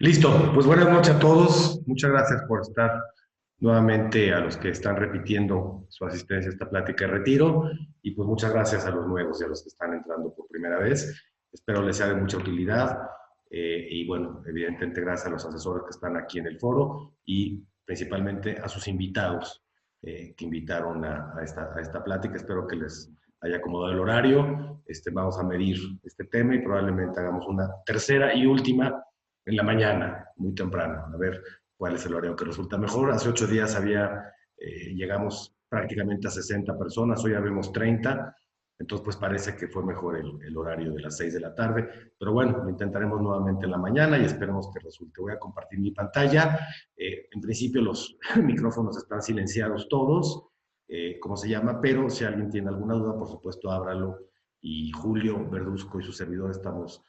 Listo, pues buenas noches a todos. Muchas gracias por estar nuevamente a los que están repitiendo su asistencia a esta plática de retiro y pues muchas gracias a los nuevos y a los que están entrando por primera vez. Espero les sea de mucha utilidad y bueno, evidentemente gracias a los asesores que están aquí en el foro y principalmente a sus invitados que invitaron a esta plática. Espero que les haya acomodado el horario. Vamos a medir este tema y probablemente hagamos una tercera y última en la mañana, muy temprano, a ver cuál es el horario que resulta mejor. Hace 8 días llegamos prácticamente a 60 personas, hoy ya vemos 30, entonces pues parece que fue mejor el horario de las 6 de la tarde, pero bueno, lo intentaremos nuevamente en la mañana y esperemos que resulte. Voy a compartir mi pantalla. En principio los micrófonos están silenciados todos, como se llama, pero si alguien tiene alguna duda, por supuesto, ábralo y Julio Verduzco y su servidor estamos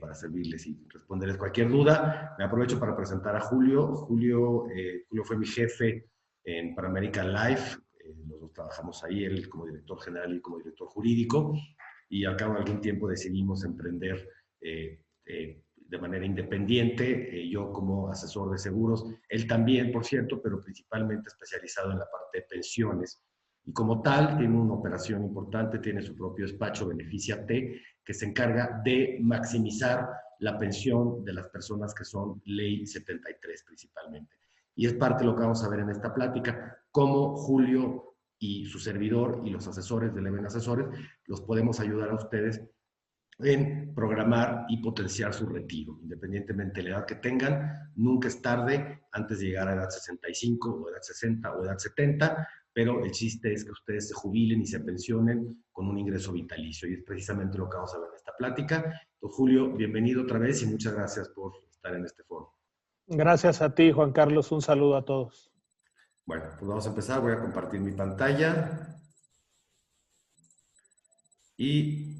para servirles y responderles cualquier duda. Me aprovecho para presentar a Julio. Julio fue mi jefe en Panamerican Life. Los dos trabajamos ahí, él como director general y como director jurídico. Y al cabo de algún tiempo decidimos emprender de manera independiente, yo como asesor de seguros, él también, por cierto, pero principalmente especializado en la parte de pensiones. Y como tal, tiene una operación importante, tiene su propio despacho, Beneficiate, que se encarga de maximizar la pensión de las personas que son Ley 73 principalmente. Y es parte de lo que vamos a ver en esta plática, cómo Julio y su servidor y los asesores de Leven Asesores los podemos ayudar a ustedes en programar y potenciar su retiro, independientemente de la edad que tengan. Nunca es tarde antes de llegar a edad 65 o edad 60 o edad 70, pero el chiste es que ustedes se jubilen y se pensionen con un ingreso vitalicio, y es precisamente lo que vamos a ver en esta plática. Entonces, Julio, bienvenido otra vez y muchas gracias por estar en este foro. Gracias a ti, Juan Carlos. Un saludo a todos. Bueno, pues vamos a empezar. Voy a compartir mi pantalla y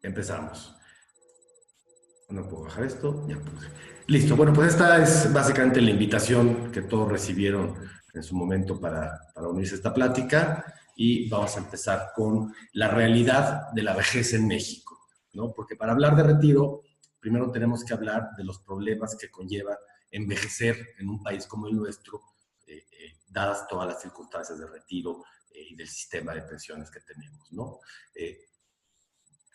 empezamos. No puedo bajar esto. Ya puse. Listo. Bueno, pues esta es básicamente la invitación que todos recibieron en su momento para unirse a esta plática, y vamos a empezar con la realidad de la vejez en México, ¿no? Porque para hablar de retiro, primero tenemos que hablar de los problemas que conlleva envejecer en un país como el nuestro, dadas todas las circunstancias de retiro y del sistema de pensiones que tenemos, ¿no?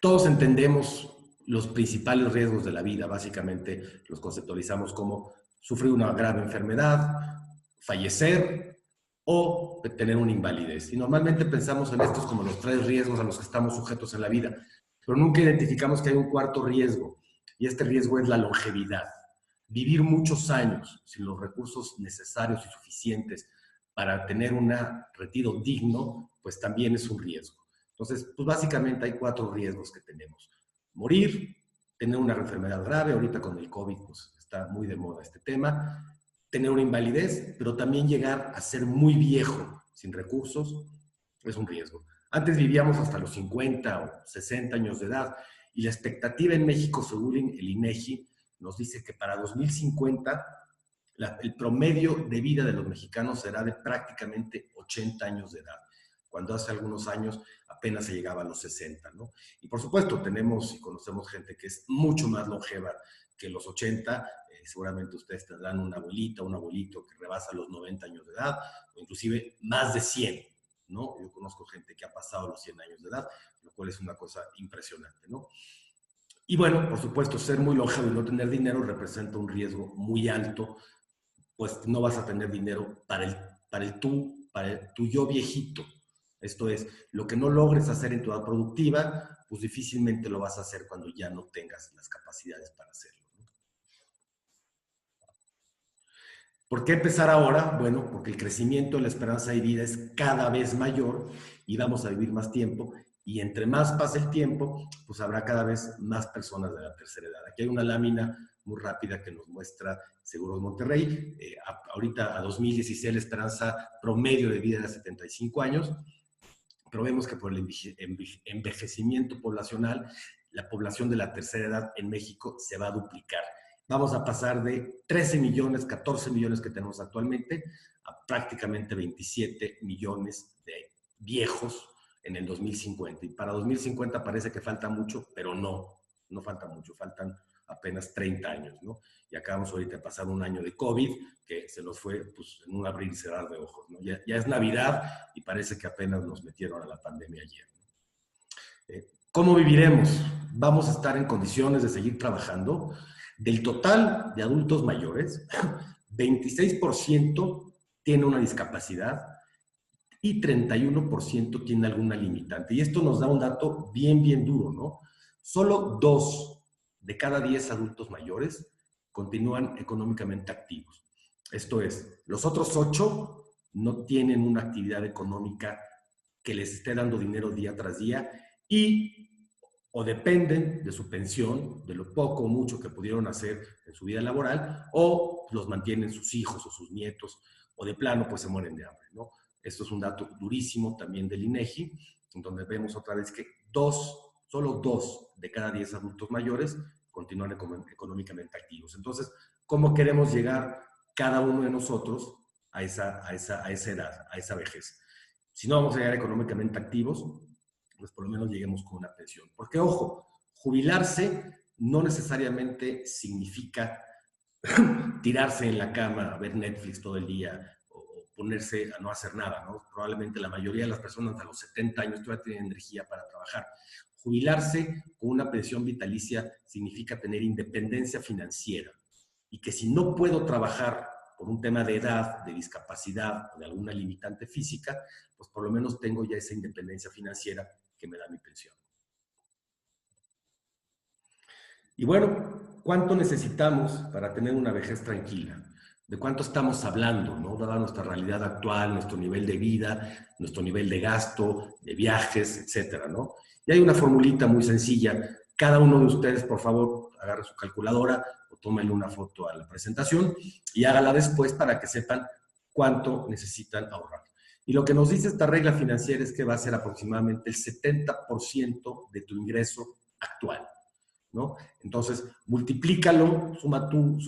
Todos entendemos los principales riesgos de la vida, básicamente los conceptualizamos como sufrir una grave enfermedad, fallecer o tener una invalidez. Y normalmente pensamos en estos como los 3 riesgos a los que estamos sujetos en la vida, pero nunca identificamos que hay un cuarto riesgo, y este riesgo es la longevidad. Vivir muchos años sin los recursos necesarios y suficientes para tener un retiro digno, pues también es un riesgo. Entonces, pues básicamente hay 4 riesgos que tenemos. Morir, tener una enfermedad grave, ahorita con el COVID pues está muy de moda este tema, tener una invalidez, pero también llegar a ser muy viejo sin recursos es un riesgo. Antes vivíamos hasta los 50 o 60 años de edad, y la expectativa en México, según el INEGI, nos dice que para 2050 el promedio de vida de los mexicanos será de prácticamente 80 años de edad, cuando hace algunos años apenas se llegaba a los 60, ¿no? Y por supuesto tenemos y conocemos gente que es mucho más longeva que los 80, seguramente ustedes tendrán una abuelita, un abuelito que rebasa los 90 años de edad, o inclusive más de 100, ¿no? Yo conozco gente que ha pasado los 100 años de edad, lo cual es una cosa impresionante, ¿no? Y bueno, por supuesto, ser muy longevo y no tener dinero representa un riesgo muy alto, pues no vas a tener dinero para tu yo viejito. Esto es, lo que no logres hacer en tu edad productiva, pues difícilmente lo vas a hacer cuando ya no tengas las capacidades para hacerlo, ¿no? ¿Por qué empezar ahora? Bueno, porque el crecimiento de la esperanza de vida es cada vez mayor y vamos a vivir más tiempo, y entre más pase el tiempo, pues habrá cada vez más personas de la tercera edad. Aquí hay una lámina muy rápida que nos muestra Seguros Monterrey. Ahorita a 2016 la esperanza promedio de vida era 75 años, pero vemos que por el envejecimiento poblacional, la población de la tercera edad en México se va a duplicar. Vamos a pasar de 13 millones, 14 millones que tenemos actualmente, a prácticamente 27 millones de viejos en el 2050. Y para 2050 parece que falta mucho, pero no falta mucho, faltan apenas 30 años, ¿no? Y acabamos ahorita de pasar un año de COVID que se nos fue pues, en un abrir y cerrar de ojos, ¿no? Ya es Navidad y parece que apenas nos metieron a la pandemia ayer, ¿no? ¿Cómo viviremos? ¿Vamos a estar en condiciones de seguir trabajando? Del total de adultos mayores, 26% tiene una discapacidad y 31% tiene alguna limitante. Y esto nos da un dato bien duro, ¿no? Solo 2 de cada 10 adultos mayores continúan económicamente activos. Esto es, los otros 8 no tienen una actividad económica que les esté dando dinero día tras día y o dependen de su pensión, de lo poco o mucho que pudieron hacer en su vida laboral, o los mantienen sus hijos o sus nietos, o de plano pues se mueren de hambre, ¿no? Esto es un dato durísimo también del INEGI, en donde vemos otra vez que solo 2 de cada 10 adultos mayores continúan económicamente activos. Entonces, ¿cómo queremos llegar cada uno de nosotros a esa edad, a esa vejez? Si no vamos a llegar económicamente activos, pues por lo menos lleguemos con una pensión. Porque, ojo, jubilarse no necesariamente significa tirarse en la cama a ver Netflix todo el día o ponerse a no hacer nada, ¿no? Probablemente la mayoría de las personas a los 70 años todavía tienen energía para trabajar. Jubilarse con una pensión vitalicia significa tener independencia financiera y que si no puedo trabajar por un tema de edad, de discapacidad o de alguna limitante física, pues por lo menos tengo ya esa independencia financiera que me da mi pensión. Y bueno, ¿cuánto necesitamos para tener una vejez tranquila? ¿De cuánto estamos hablando, no? Dada nuestra realidad actual, nuestro nivel de vida, nuestro nivel de gasto, de viajes, etcétera, ¿no? Y hay una formulita muy sencilla. Cada uno de ustedes, por favor, agarre su calculadora o tómenle una foto a la presentación y hágala después para que sepan cuánto necesitan ahorrar. Y lo que nos dice esta regla financiera es que va a ser aproximadamente el 70% de tu ingreso actual, ¿no? Entonces, multiplícalo, suma tu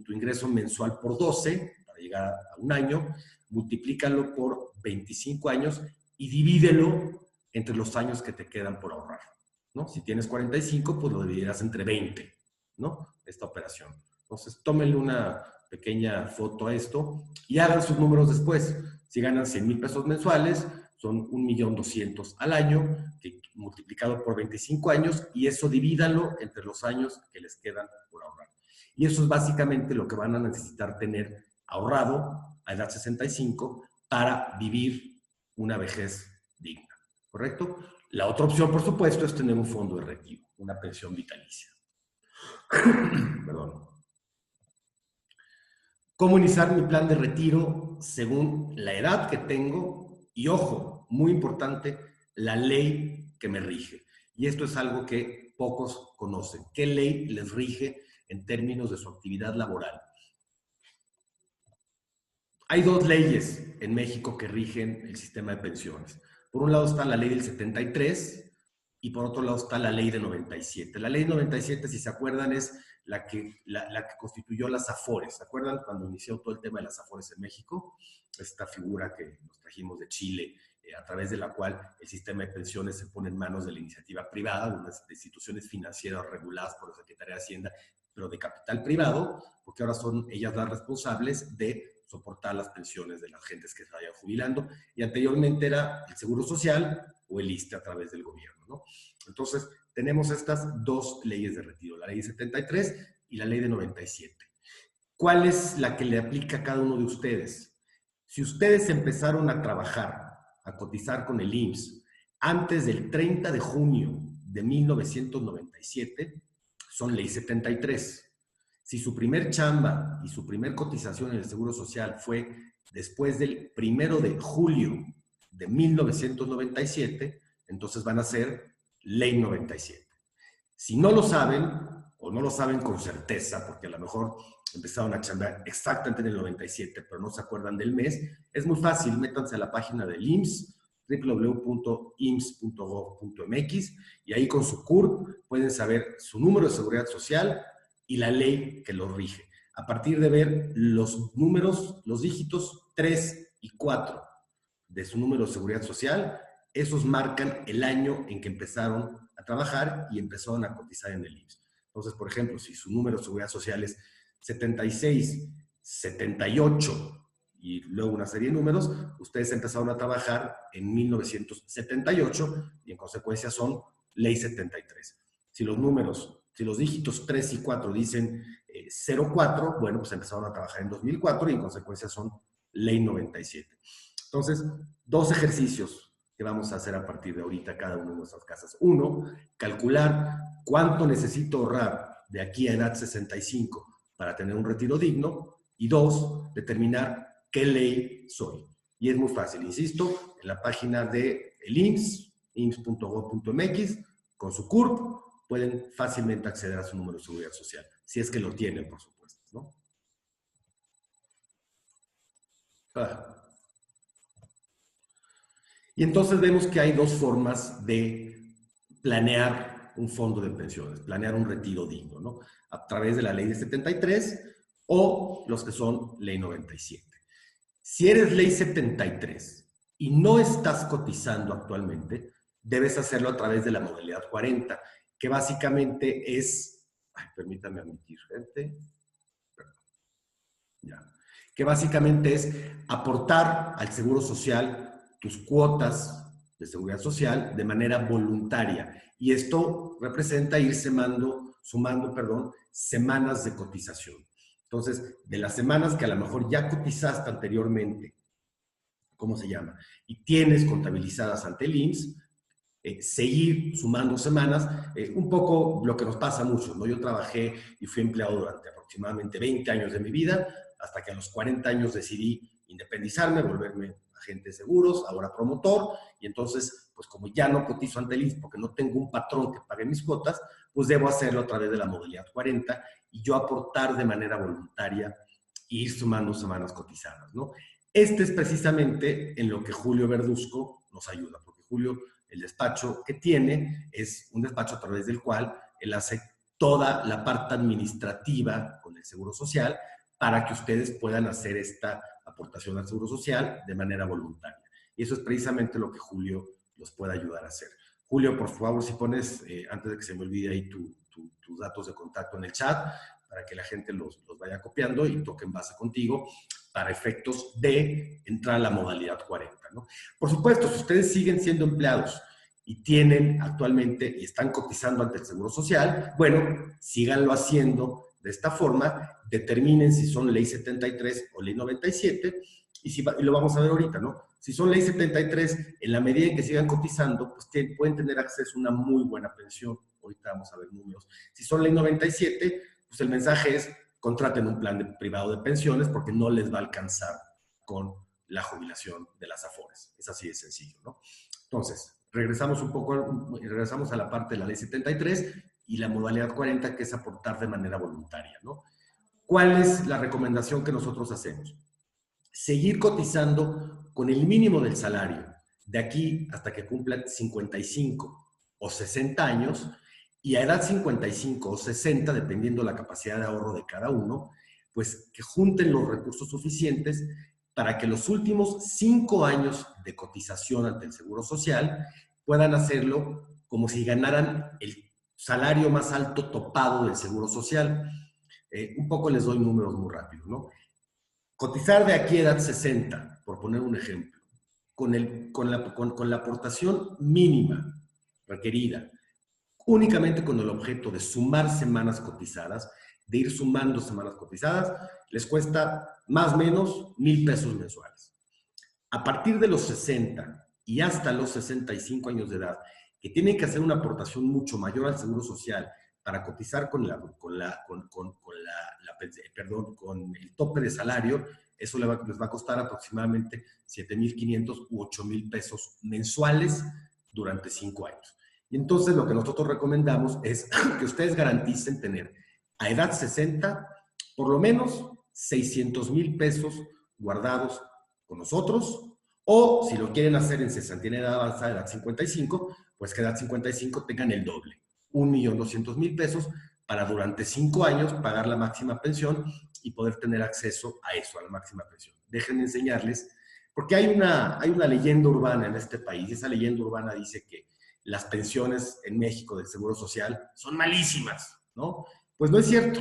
ingreso mensual por 12 para llegar a un año, multiplícalo por 25 años y divídelo entre los años que te quedan por ahorrar, ¿no? Si tienes 45, pues lo dividirás entre 20, ¿no? Esta operación. Entonces, tómenle una pequeña foto a esto y hagan sus números después. Si ganan 100,000 pesos mensuales, son 1,200,000 al año, que, multiplicado por 25 años, y eso divídanlo entre los años que les quedan por ahorrar. Y eso es básicamente lo que van a necesitar tener ahorrado a edad 65 para vivir una vejez digna, ¿correcto? La otra opción, por supuesto, es tener un fondo de retiro, una pensión vitalicia. Perdón. ¿Cómo iniciar mi plan de retiro según la edad que tengo? Y ojo, muy importante, la ley que me rige. Y esto es algo que pocos conocen. ¿Qué ley les rige en términos de su actividad laboral? Hay 2 leyes en México que rigen el sistema de pensiones. Por un lado está la ley del 73 y por otro lado está la ley de 97. La ley 97, si se acuerdan, es la que constituyó las AFORES. ¿Se acuerdan cuando inició todo el tema de las AFORES en México? Esta figura que nos trajimos de Chile, a través de la cual el sistema de pensiones se pone en manos de la iniciativa privada, de unas instituciones financieras reguladas por la Secretaría de Hacienda, pero de capital privado, porque ahora son ellas las responsables de soportar las pensiones de las gentes que se vayan jubilando, y anteriormente era el Seguro Social o el ISSSTE a través del gobierno, ¿no? Entonces, tenemos estas 2 leyes de retiro, la ley de 73 y la ley de 97. ¿Cuál es la que le aplica a cada uno de ustedes? Si ustedes empezaron a trabajar, a cotizar con el IMSS antes del 30 de junio de 1997, son ley 73. Si su primer chamba y su primer cotización en el Seguro Social fue después del 1 de julio de 1997, entonces van a ser ley 97. Si no lo saben, o no lo saben con certeza, porque a lo mejor empezaron a chambear exactamente en el 97, pero no se acuerdan del mes, es muy fácil, métanse a la página del IMSS, www.ims.gov.mx, y ahí con su CURP pueden saber su número de seguridad social y la ley que lo rige. A partir de ver los números, los dígitos 3 y 4 de su número de seguridad social, esos marcan el año en que empezaron a trabajar y empezaron a cotizar en el IMSS. Entonces, por ejemplo, si su número de seguridad social es 76, 78 y luego una serie de números, ustedes empezaron a trabajar en 1978 y en consecuencia son ley 73. Si los números, si los dígitos 3 y 4 dicen 04, bueno, pues empezaron a trabajar en 2004 y en consecuencia son ley 97. Entonces, dos ejercicios que vamos a hacer a partir de ahorita cada uno de nuestras casas. Uno, calcular cuánto necesito ahorrar de aquí a edad 65 para tener un retiro digno. Y dos, determinar qué ley soy. Y es muy fácil, insisto, en la página de el IMSS, ims.gov.mx, con su CURP, pueden fácilmente acceder a su número de seguridad social, si es que lo tienen, por supuesto, ¿no? Y entonces vemos que hay dos formas de planear un fondo de pensiones, planear un retiro digno, ¿no? A través de la ley de 73 o los que son ley 97. Si eres ley 73 y no estás cotizando actualmente, debes hacerlo a través de la modalidad 40, que básicamente es, permítame admitir, gente, ya, que básicamente es aportar al Seguro Social tus cuotas de seguridad social de manera voluntaria. Y esto representa ir sumando, semanas de cotización. Entonces, de las semanas que a lo mejor ya cotizaste anteriormente, ¿cómo se llama? Y tienes contabilizadas ante el IMSS, seguir sumando semanas, un poco lo que nos pasa mucho, ¿no? Yo trabajé y fui empleado durante aproximadamente 20 años de mi vida, hasta que a los 40 años decidí independizarme, volverme agente de seguros, ahora promotor, y entonces, pues como ya no cotizo ante el IMSS porque no tengo un patrón que pague mis cuotas, pues debo hacerlo a través de la modalidad 40 y yo aportar de manera voluntaria e ir sumando semanas cotizadas, ¿no? Este es precisamente en lo que Julio Verduzco nos ayuda, porque Julio, el despacho que tiene, es un despacho a través del cual él hace toda la parte administrativa con el Seguro Social para que ustedes puedan hacer esta aportación al Seguro Social de manera voluntaria. Y eso es precisamente lo que Julio los puede ayudar a hacer. Julio, por favor, si pones, antes de que se me olvide ahí tus datos de contacto en el chat, para que la gente los vaya copiando y toque en base contigo para efectos de entrar a la modalidad 40, ¿no? Por supuesto, si ustedes siguen siendo empleados y tienen actualmente y están cotizando ante el Seguro Social, bueno, síganlo haciendo de esta forma, determinen si son ley 73 o ley 97 y lo vamos a ver ahorita, ¿no? Si son ley 73, en la medida en que sigan cotizando, pues pueden tener acceso a una muy buena pensión. Ahorita vamos a ver números. Si son ley 97, pues el mensaje es contraten un plan privado de pensiones porque no les va a alcanzar con la jubilación de las AFORES. Es así de sencillo, ¿no? Entonces, regresamos a la parte de la ley 73 y la modalidad 40, que es aportar de manera voluntaria, ¿no? ¿Cuál es la recomendación que nosotros hacemos? Seguir cotizando con el mínimo del salario de aquí hasta que cumplan 55 o 60 años, y a edad 55 o 60, dependiendo la capacidad de ahorro de cada uno, pues que junten los recursos suficientes para que los últimos 5 años de cotización ante el Seguro Social puedan hacerlo como si ganaran el salario más alto topado del Seguro Social. Un poco les doy números muy rápido, ¿no? Cotizar de aquí a edad 60, por poner un ejemplo, con la aportación mínima requerida, únicamente con el objeto de sumar semanas cotizadas, de ir sumando semanas cotizadas, les cuesta más o menos 1,000 pesos mensuales. A partir de los 60 y hasta los 65 años de edad, que tienen que hacer una aportación mucho mayor al Seguro Social para cotizar con el tope de salario, eso les va a costar aproximadamente 7,500 u 8,000 pesos mensuales durante 5 años. Y entonces lo que nosotros recomendamos es que ustedes garanticen tener a edad 60 por lo menos 600,000 pesos guardados con nosotros, o si lo quieren hacer en cesantía en edad avanzada, edad 55, pues que edad 55 tengan el doble, 1,200,000 pesos para durante 5 años pagar la máxima pensión y poder tener acceso a eso, a la máxima pensión. Déjenme enseñarles, porque hay una leyenda urbana en este país, y esa leyenda urbana dice que las pensiones en México del Seguro Social son malísimas, ¿no? Pues no es cierto.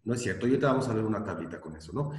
No es cierto. Y ahorita vamos a ver una tablita con eso, ¿no?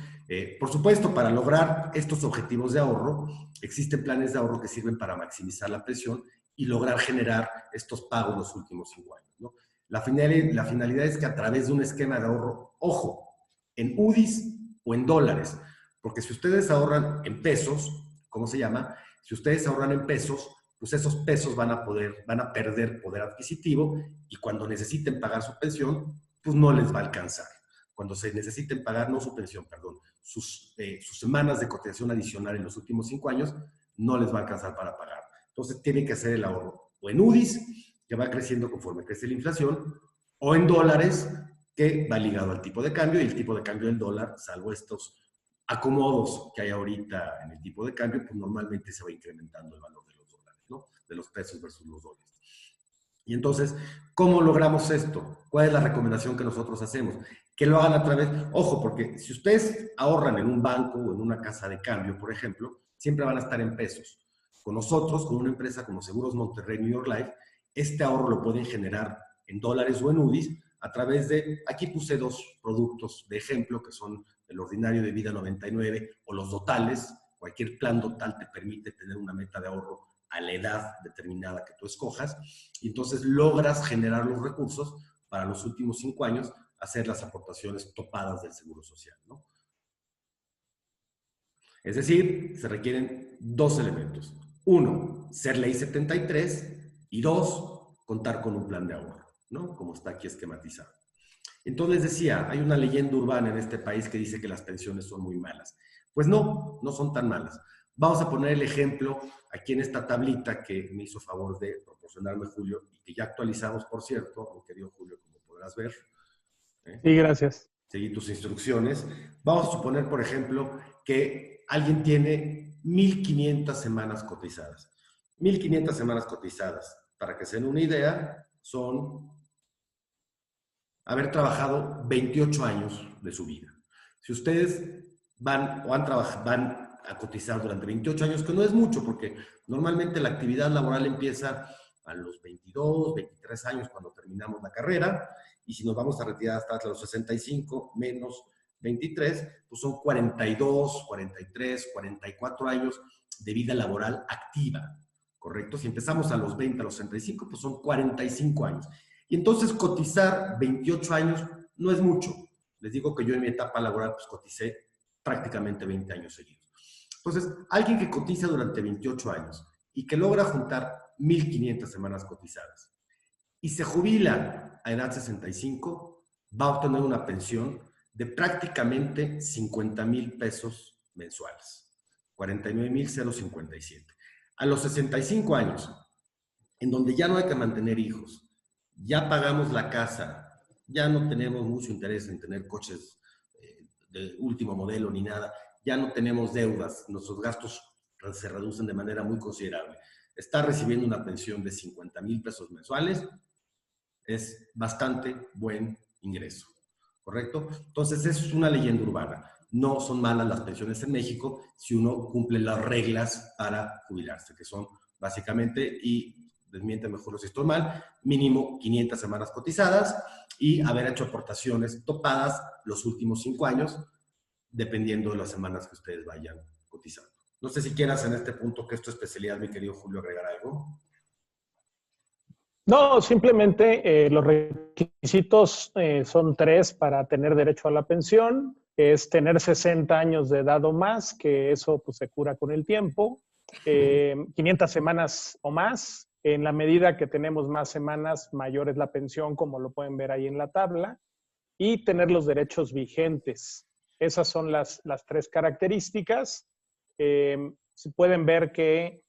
Por supuesto, para lograr estos objetivos de ahorro, existen planes de ahorro que sirven para maximizar la pensión y lograr generar estos pagos los últimos 5 años, ¿no? La finalidad es que a través de un esquema de ahorro, ojo, en UDIs o en dólares, porque si ustedes ahorran en pesos, ¿cómo se llama? Si ustedes ahorran en pesos, pues esos pesos van a perder poder adquisitivo y cuando necesiten pagar su pensión, pues no les va a alcanzar. Cuando se necesiten pagar, no su pensión, perdón, sus semanas de cotización adicional en los últimos 5 años, no les va a alcanzar para pagar. Entonces tienen que hacer el ahorro o en UDIs, que va creciendo conforme crece la inflación, o en dólares, que va ligado al tipo de cambio, y el tipo de cambio del dólar, salvo estos acomodos que hay ahorita en el tipo de cambio, pues normalmente se va incrementando el valor de los dólares, ¿no? De los pesos versus los dólares. Y entonces, ¿cómo logramos esto? ¿Cuál es la recomendación que nosotros hacemos? Que lo hagan a través, ojo, porque si ustedes ahorran en un banco o en una casa de cambio, por ejemplo, siempre van a estar en pesos. Con nosotros, con una empresa como Seguros Monterrey New York Life, este ahorro lo pueden generar en dólares o en UDIs a través de, aquí puse 2 productos de ejemplo, que son el ordinario de vida 99 o los dotales. Cualquier plan dotal te permite tener una meta de ahorro a la edad determinada que tú escojas, y entonces logras generar los recursos para los últimos 5 años hacer las aportaciones topadas del Seguro Social, ¿no? Es decir, se requieren 2 elementos. 1, ser ley 73 y 2, contar con un plan de ahorro, ¿no? Como está aquí esquematizado. Entonces decía, hay una leyenda urbana en este país que dice que las pensiones son muy malas. Pues no, no son tan malas. Vamos a poner el ejemplo aquí en esta tablita que me hizo favor de proporcionarme Julio y que ya actualizamos, por cierto, mi querido Julio, como podrás ver. Sí, gracias. Seguí tus instrucciones. Vamos a suponer, por ejemplo, que alguien tiene 1,500 semanas cotizadas. 1,500 semanas cotizadas, para que se den una idea, son haber trabajado 28 años de su vida. Si ustedes van a cotizar durante 28 años, que no es mucho, porque normalmente la actividad laboral empieza a los 22, 23 años cuando terminamos la carrera, y si nos vamos a retirar hasta los 65 menos 23, pues son 42, 43, 44 años de vida laboral activa, ¿correcto? Si empezamos a los 20, a los 65, pues son 45 años. Y entonces cotizar 28 años no es mucho. Les digo que yo en mi etapa laboral pues coticé prácticamente 20 años seguidos. Entonces, alguien que cotiza durante 28 años y que logra juntar 1,500 semanas cotizadas y se jubila a edad 65, va a obtener una pensión de prácticamente 50,000 pesos mensuales. 49,057. A los 65 años, en donde ya no hay que mantener hijos, ya pagamos la casa, ya no tenemos mucho interés en tener coches de último modelo ni nada, ya no tenemos deudas, nuestros gastos se reducen de manera muy considerable. Está recibiendo una pensión de 50,000 pesos mensuales, es bastante buen ingreso, ¿correcto? Entonces es una leyenda urbana. No son malas las pensiones en México si uno cumple las reglas para jubilarse, que son básicamente, y desmiente mejor si estoy mal, mínimo 500 semanas cotizadas y haber hecho aportaciones topadas los últimos 5 años, dependiendo de las semanas que ustedes vayan cotizando. No sé si quieras en este punto, que es tu especialidad, mi querido Julio, agregar algo. No, simplemente los requisitos son 3 para tener derecho a la pensión. Es tener 60 años de edad o más, que eso pues, se cura con el tiempo. 500 semanas o más. En la medida que tenemos más semanas, mayor es la pensión, como lo pueden ver ahí en la tabla. Y tener los derechos vigentes. Esas son las 3 características. Se pueden ver que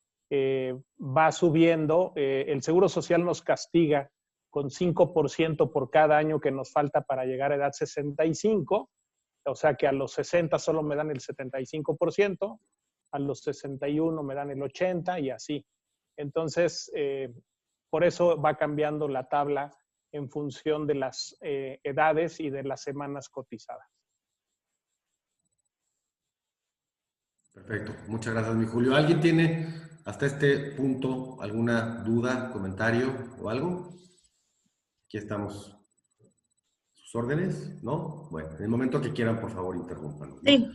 va subiendo. El Seguro Social nos castiga con 5% por cada año que nos falta para llegar a edad 65. O sea que a los 60 solo me dan el 75%, a los 61 me dan el 80% y así. Entonces, por eso va cambiando la tabla en función de las edades y de las semanas cotizadas. Perfecto, muchas gracias, mi Julio. ¿Alguien tiene hasta este punto alguna duda, comentario o algo? Aquí estamos ¿Sus órdenes? ¿No? Bueno, en el momento que quieran, por favor, interrumpan, ¿no? Sí.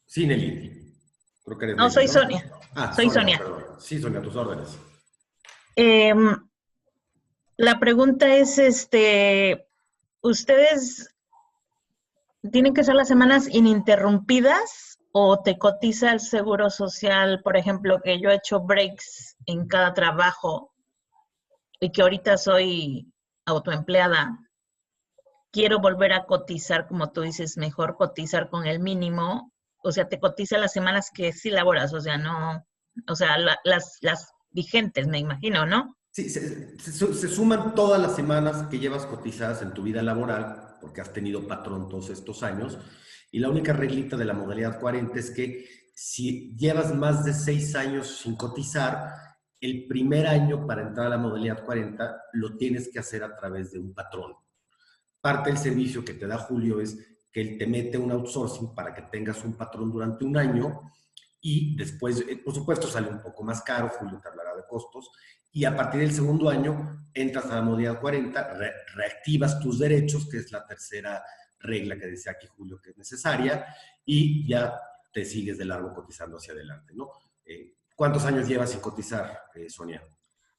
Sí, Nelly. Creo que eres No, Nelly, soy ¿no? Sonia. Ah, Soy Sonia, Sonia. perdón. Sí, Sonia, tus órdenes. La pregunta es, ¿ustedes tienen que ser las semanas ininterrumpidas o te cotiza el seguro social? Por ejemplo, que yo he hecho breaks en cada trabajo y que ahorita soy autoempleada. Quiero volver a cotizar, como tú dices, mejor cotizar con el mínimo. O sea, te cotiza las semanas que sí laboras, o sea, no, o sea, las vigentes, me imagino, ¿no? Sí, se suman todas las semanas que llevas cotizadas en tu vida laboral, porque has tenido patrón todos estos años, y la única reglita de la modalidad 40 es que si llevas más de 6 años sin cotizar, el primer año para entrar a la modalidad 40 lo tienes que hacer a través de un patrón. Parte del servicio que te da Julio es que él te mete un outsourcing para que tengas un patrón durante un año y después, por supuesto, sale un poco más caro, Julio te hablará de costos, y a partir del segundo año entras a la modalidad 40, reactivas tus derechos, que es la tercera regla que decía aquí Julio que es necesaria, y ya te sigues de largo cotizando hacia adelante, ¿no? ¿Cuántos años llevas sin cotizar, Sonia?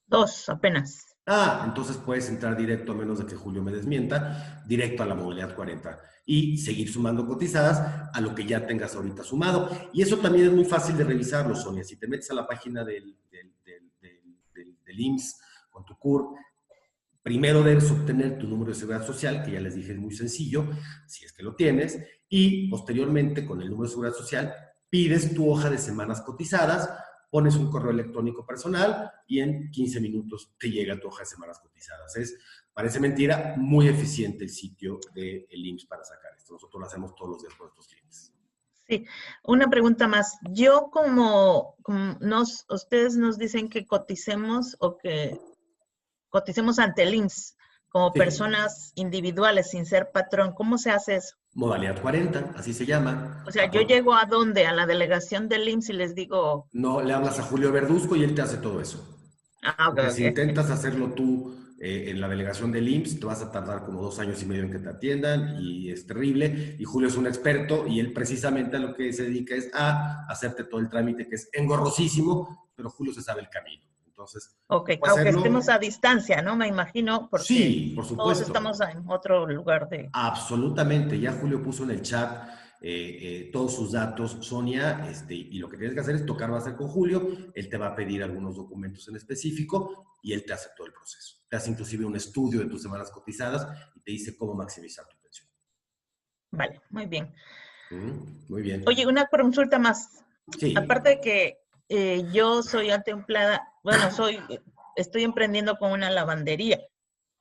2 apenas. Ah, entonces puedes entrar directo, a menos de que Julio me desmienta, directo a la modalidad 40 y seguir sumando cotizadas a lo que ya tengas ahorita sumado. Y eso también es muy fácil de revisarlo, Sonia. Si te metes a la página del IMSS con tu CUR, primero debes obtener tu número de seguridad social, que ya les dije es muy sencillo, si es que lo tienes, y posteriormente con el número de seguridad social pides tu hoja de semanas cotizadas, pones un correo electrónico personal y en 15 minutos te llega tu hoja de semanas cotizadas. Parece mentira, muy eficiente el sitio del IMSS para sacar esto. Nosotros lo hacemos todos los días con nuestros clientes. Sí, una pregunta más. Yo ustedes nos dicen que coticemos o que coticemos ante el IMSS como Sí. personas individuales sin ser patrón. ¿Cómo se hace eso? Modalidad 40, así se llama. O sea, yo llego ¿a dónde? A la delegación del IMSS y les digo... No, le hablas a Julio Verduzco y él te hace todo eso. Ah, ok, Porque si ok. intentas hacerlo tú en la delegación del IMSS, te vas a tardar como 2 años y medio en que te atiendan y es terrible. Y Julio es un experto y él precisamente a lo que se dedica es a hacerte todo el trámite, que es engorrosísimo, pero Julio se sabe el camino. Entonces, Ok, ¿cómo aunque hacerlo? estemos a distancia, ¿no? Me imagino, porque Sí, por todos supuesto. estamos en otro lugar de... Absolutamente. Ya Julio puso en el chat todos sus datos, Sonia, y lo que tienes que hacer es tocar base con Julio. Él te va a pedir algunos documentos en específico y él te hace todo el proceso. Te hace inclusive un estudio de tus semanas cotizadas y te dice cómo maximizar tu pensión. Vale, muy bien. Muy bien. Oye, una consulta más. Sí. Aparte de que yo soy autoempleada, bueno, estoy emprendiendo con una lavandería.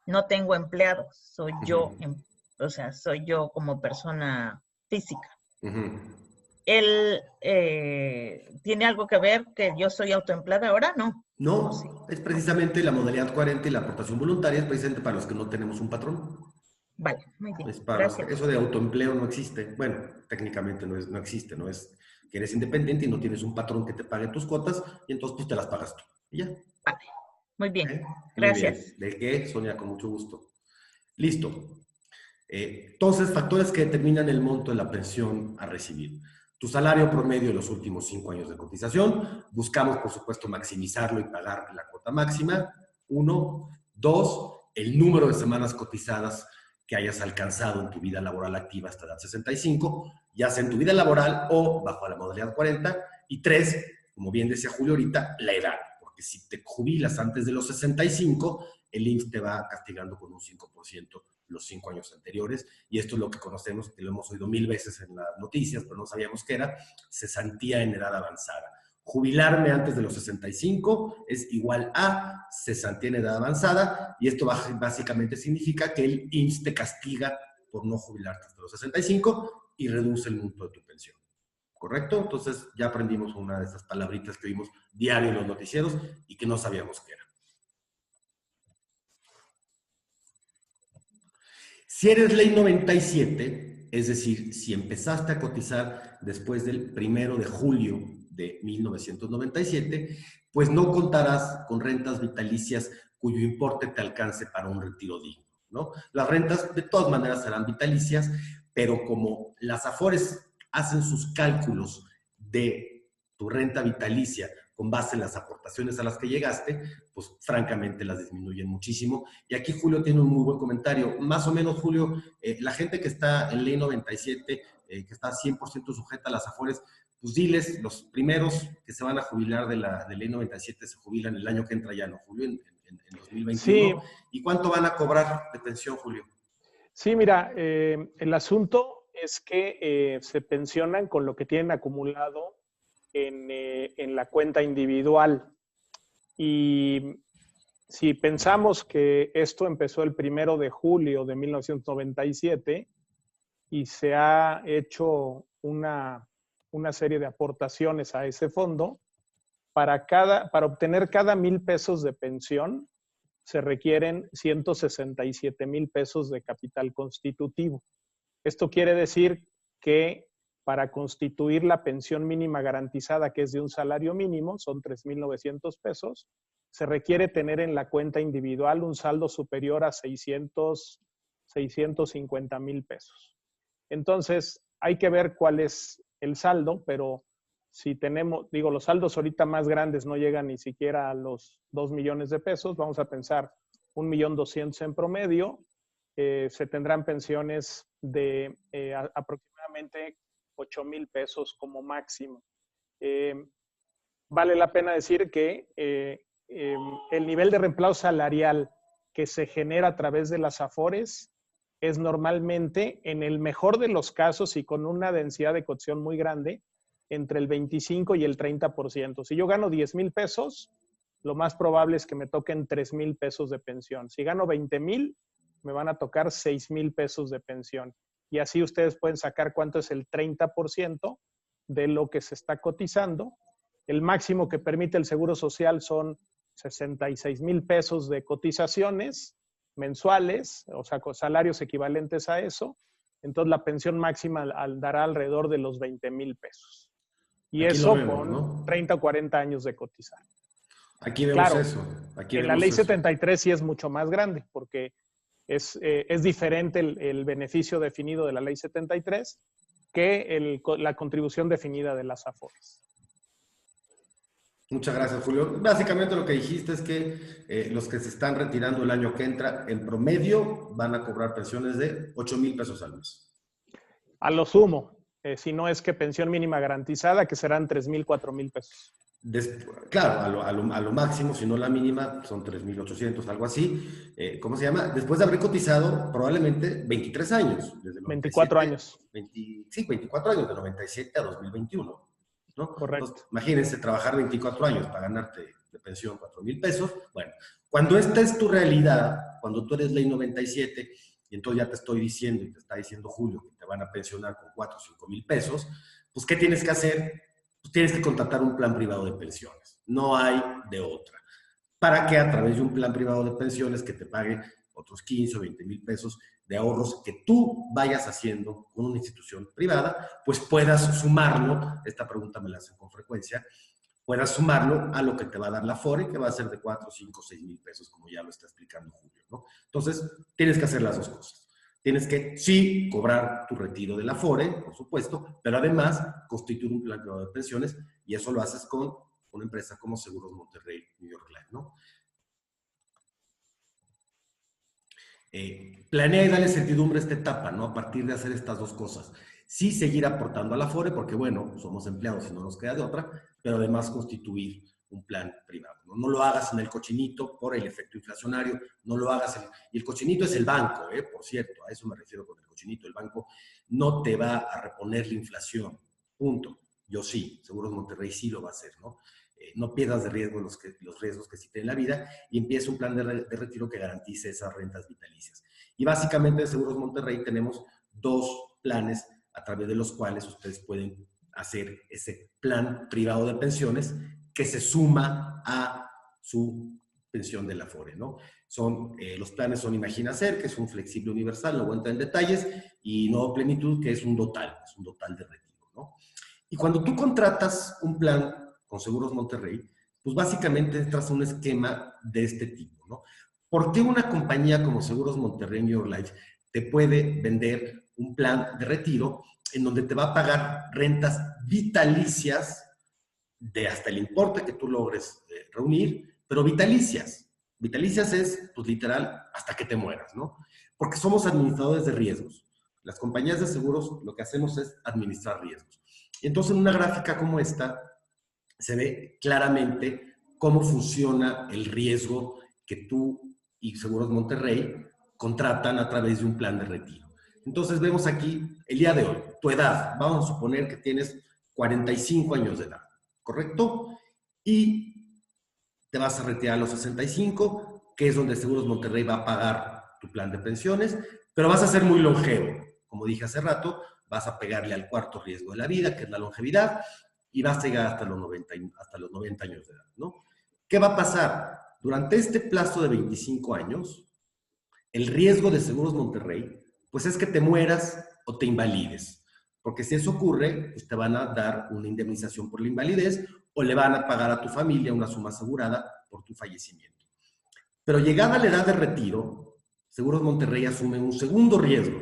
No tengo empleados, soy yo, o sea, soy yo como persona física. ¿Él tiene algo que ver que yo soy autoempleada ahora? No. No, Sí. es precisamente la modalidad 40 y la aportación voluntaria es precisamente para los que no tenemos un patrón. Vale, muy bien. Es para Gracias. eso de autoempleo no existe. Bueno, técnicamente no existe, no es que eres independiente y no tienes un patrón que te pague tus cuotas y entonces pues te las pagas tú. Y ya. Vale, muy bien. Muy Gracias. bien. ¿De qué, Sonia? Con mucho gusto. Listo. Entonces, factores que determinan el monto de la pensión a recibir. Tu salario promedio de los últimos 5 años de cotización. Buscamos, por supuesto, maximizarlo y pagar la cuota máxima. 1. 2. El número de semanas cotizadas que hayas alcanzado en tu vida laboral activa hasta edad 65, ya sea en tu vida laboral o bajo la modalidad 40. Y 3, como bien decía Julio ahorita, la edad. Porque si te jubilas antes de los 65, el IMSS te va castigando con un 5% los 5 años anteriores, y esto es lo que conocemos, que lo hemos oído 1000 veces en las noticias, pero no sabíamos qué era, cesantía en edad avanzada. Jubilarme antes de los 65 es igual a cesantía en edad avanzada, y esto básicamente significa que el IMSS te castiga por no jubilarte hasta los 65 y reduce el monto de tu pensión. ¿Correcto? Entonces ya aprendimos una de esas palabritas que oímos diario en los noticieros y que no sabíamos qué era. Si eres ley 97, es decir, si empezaste a cotizar después del 1 de julio de 1997, pues no contarás con rentas vitalicias cuyo importe te alcance para un retiro digno. ¿no? Las rentas de todas maneras serán vitalicias, pero como las Afores hacen sus cálculos de tu renta vitalicia con base en las aportaciones a las que llegaste, pues francamente las disminuyen muchísimo. Y aquí Julio tiene un muy buen comentario. Más o menos, Julio, la gente que está en Ley 97, que está 100% sujeta a las Afores, pues diles, los primeros que se van a jubilar de Ley 97 se jubilan el año que entra ya, ¿no, Julio? En 2021. Sí. ¿Y cuánto van a cobrar de pensión, Julio? Sí, mira, el asunto es que se pensionan con lo que tienen acumulado en la cuenta individual. Y si pensamos que esto empezó el 1 de julio de 1997 y se ha hecho una serie de aportaciones a ese fondo, para obtener cada 1,000 pesos de pensión se requieren 167,000 pesos de capital constitutivo. Esto quiere decir que para constituir la pensión mínima garantizada, que es de un salario mínimo, son 3,900 pesos, se requiere tener en la cuenta individual un saldo superior a 650,000 pesos. Entonces, hay que ver cuál es el saldo, pero si tenemos, digo, los saldos ahorita más grandes no llegan ni siquiera a los 2 millones de pesos, vamos a pensar 1,200,000 en promedio, se tendrán pensiones de aproximadamente 8,000 pesos como máximo. Vale la pena decir que el nivel de reemplazo salarial que se genera a través de las Afores es normalmente, en el mejor de los casos y con una densidad de cotización muy grande, entre el 25 y el 30%. Si yo gano 10,000 pesos, lo más probable es que me toquen 3,000 pesos de pensión. Si gano 20,000, me van a tocar 6,000 pesos de pensión. Y así ustedes pueden sacar cuánto es el 30% de lo que se está cotizando. El máximo que permite el Seguro Social son 66,000 pesos de cotizaciones mensuales, o sea, con salarios equivalentes a eso. Entonces, la pensión máxima dará alrededor de los 20,000 pesos. Y aquí eso vemos, con, ¿no? 30 o 40 años de cotizar. Aquí vemos Claro, eso. Aquí en vemos la ley eso. 73 sí es mucho más grande, porque es diferente el beneficio definido de la ley 73 que la contribución definida de las Afores. Muchas gracias, Julio. Básicamente lo que dijiste es que los que se están retirando el año que entra, en promedio, van a cobrar pensiones de 8,000 pesos al mes. A lo sumo, si no es que pensión mínima garantizada, que serán 3,000, 4,000 pesos. Claro, a lo máximo, si no la mínima, son 3,800, algo así. ¿Cómo se llama? Después de haber cotizado probablemente 23 años. Desde 24 años. 24 años, de 97 a 2021. ¿No? Correcto. Entonces, imagínense trabajar 24 años para ganarte de pensión 4,000 pesos. Bueno, cuando esta es tu realidad, cuando tú eres ley 97, y entonces ya te estoy diciendo, y te está diciendo Julio, que te van a pensionar con 4 o 5,000 pesos, pues ¿qué tienes que hacer? Pues tienes que contratar un plan privado de pensiones. No hay de otra. Para que a través de un plan privado de pensiones que te pague otros 15 o 20,000 pesos de ahorros que tú vayas haciendo con una institución privada, pues puedas sumarlo, esta pregunta me la hacen con frecuencia, puedas sumarlo a lo que te va a dar la Afore, que va a ser de 4, 5, 6,000 pesos, como ya lo está explicando Julio, ¿no? Entonces, tienes que hacer las dos cosas. Tienes que, sí, cobrar tu retiro de la Afore, por supuesto, pero además constituir un plan privado de pensiones, y eso lo haces con una empresa como Seguros Monterrey, New York Life, ¿no? Planea y dale certidumbre a esta etapa, ¿no? A partir de hacer estas dos cosas. Sí seguir aportando a la Afore, porque bueno, somos empleados y no nos queda de otra, pero además constituir un plan privado, ¿no? No lo hagas en el cochinito por el efecto inflacionario, no lo hagas y el cochinito es el banco, por cierto, a eso me refiero con el cochinito. El banco no te va a reponer la inflación, punto. Yo sí, Seguros Monterrey sí lo va a hacer, ¿no? No pierdas de riesgo los riesgos que sí tiene la vida y empieza un plan de retiro que garantice esas rentas vitalicias. Y básicamente en Seguros Monterrey tenemos dos planes a través de los cuales ustedes pueden hacer ese plan privado de pensiones que se suma a su pensión de la Afore, ¿no? Los planes son Imagina Ser, que es un flexible universal, no voy a entrar en detalles, y Nuevo Plenitud, que es un total de retiro, ¿no? Y cuando tú contratas un plan con Seguros Monterrey, pues básicamente entras a un esquema de este tipo, ¿no? ¿Por qué una compañía como Seguros Monterrey New York Life te puede vender un plan de retiro en donde te va a pagar rentas vitalicias de hasta el importe que tú logres reunir, pero vitalicias? Vitalicias es, pues literal, hasta que te mueras, ¿no? Porque somos administradores de riesgos. Las compañías de seguros lo que hacemos es administrar riesgos. Y entonces en una gráfica como esta se ve claramente cómo funciona el riesgo que tú y Seguros Monterrey contratan a través de un plan de retiro. Entonces vemos aquí el día de hoy, tu edad. Vamos a suponer que tienes 45 años de edad, ¿correcto? Y te vas a retirar a los 65, que es donde Seguros Monterrey va a pagar tu plan de pensiones, pero vas a ser muy longevo. Como dije hace rato, vas a pegarle al cuarto riesgo de la vida, que es la longevidad, y vas a llegar hasta los 90 años de edad, ¿no? ¿Qué va a pasar? Durante este plazo de 25 años, el riesgo de Seguros Monterrey, pues es que te mueras o te invalides. Porque si eso ocurre, pues te van a dar una indemnización por la invalidez o le van a pagar a tu familia una suma asegurada por tu fallecimiento. Pero llegada la edad de retiro, Seguros Monterrey asume un segundo riesgo,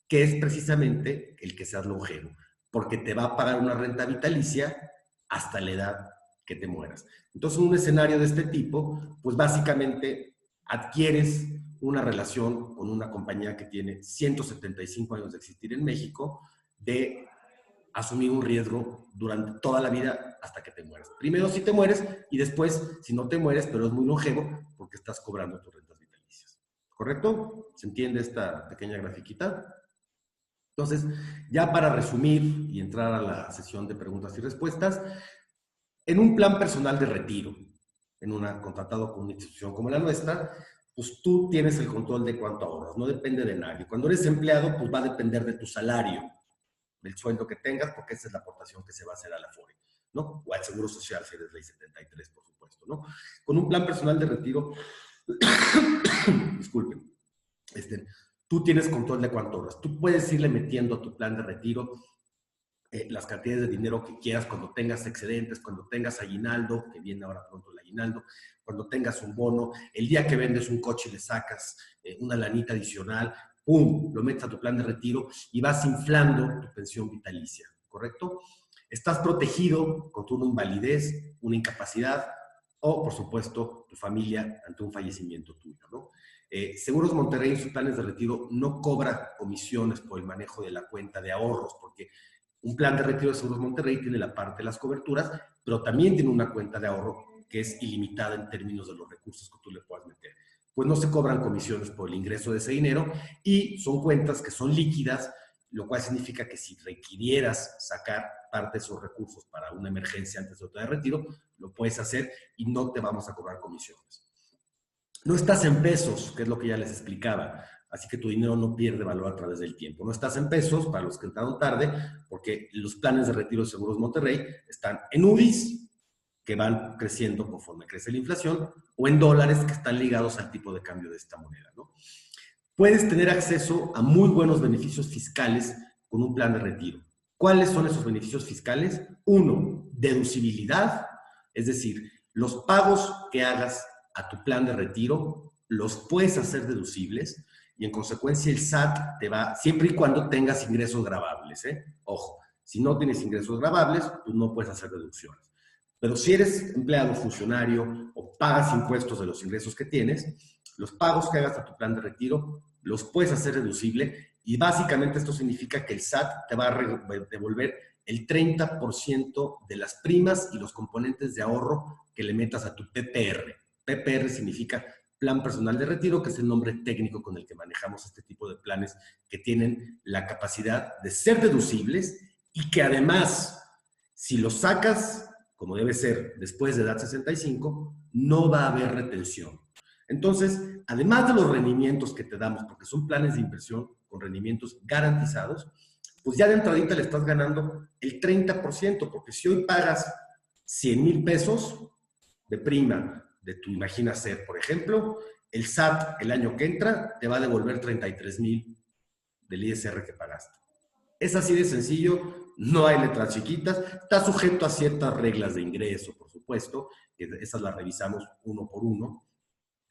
que es precisamente el que seas longevo, porque te va a pagar una renta vitalicia hasta la edad que te mueras. Entonces, en un escenario de este tipo, pues básicamente adquieres una relación con una compañía que tiene 175 años de existir en México, de asumir un riesgo durante toda la vida hasta que te mueras. Primero si te mueres y después si no te mueres, pero es muy longevo porque estás cobrando tus rentas vitalicias. ¿Correcto? ¿Se entiende esta pequeña grafiquita? Entonces, ya para resumir y entrar a la sesión de preguntas y respuestas, en un plan personal de retiro, contratado con una institución como la nuestra, pues tú tienes el control de cuánto ahorras, no depende de nadie. Cuando eres empleado, pues va a depender de tu salario, del sueldo que tengas, porque esa es la aportación que se va a hacer a la FORE, ¿no? O al Seguro Social, si eres ley 73, por supuesto, ¿no? Con un plan personal de retiro, disculpen, tú tienes control de cuánto ahorras. Tú puedes irle metiendo a tu plan de retiro las cantidades de dinero que quieras cuando tengas excedentes, cuando tengas aguinaldo, que viene ahora pronto el aguinaldo, cuando tengas un bono, el día que vendes un coche y le sacas una lanita adicional, ¡pum!, lo metes a tu plan de retiro y vas inflando tu pensión vitalicia, ¿correcto? Estás protegido contra una invalidez, una incapacidad o, por supuesto, tu familia ante un fallecimiento tuyo, ¿no? Seguros Monterrey en sus planes de retiro no cobra comisiones por el manejo de la cuenta de ahorros, porque un plan de retiro de Seguros Monterrey tiene la parte de las coberturas, pero también tiene una cuenta de ahorro que es ilimitada en términos de los recursos que tú le puedas meter. Pues no se cobran comisiones por el ingreso de ese dinero y son cuentas que son líquidas, lo cual significa que si requirieras sacar parte de esos recursos para una emergencia antes de otra de retiro, lo puedes hacer y no te vamos a cobrar comisiones. No estás en pesos, que es lo que ya les explicaba, así que tu dinero no pierde valor a través del tiempo. No estás en pesos, para los que entraron tarde, porque los planes de retiro de Seguros Monterrey están en UDIs, que van creciendo conforme crece la inflación, o en dólares, que están ligados al tipo de cambio de esta moneda, ¿no? Puedes tener acceso a muy buenos beneficios fiscales con un plan de retiro. ¿Cuáles son esos beneficios fiscales? Uno, deducibilidad, es decir, los pagos que hagas a tu plan de retiro los puedes hacer deducibles y en consecuencia el SAT te va, siempre y cuando tengas ingresos gravables, ¿eh? Ojo, si no tienes ingresos gravables, pues no puedes hacer deducciones. Pero si eres empleado, funcionario o pagas impuestos de los ingresos que tienes, los pagos que hagas a tu plan de retiro los puedes hacer deducible y básicamente esto significa que el SAT te va a devolver el 30% de las primas y los componentes de ahorro que le metas a tu PPR. PPR significa Plan Personal de Retiro, que es el nombre técnico con el que manejamos este tipo de planes que tienen la capacidad de ser deducibles y que además, si los sacas, como debe ser después de edad 65, no va a haber retención. Entonces, además de los rendimientos que te damos, porque son planes de inversión con rendimientos garantizados, pues ya de entradita le estás ganando el 30%, porque si hoy pagas 100,000 pesos de prima de tu Imagina Ser, por ejemplo, el SAT el año que entra te va a devolver 33,000 del ISR que pagaste. Es así de sencillo, no hay letras chiquitas, está sujeto a ciertas reglas de ingreso, por supuesto, que esas las revisamos uno por uno,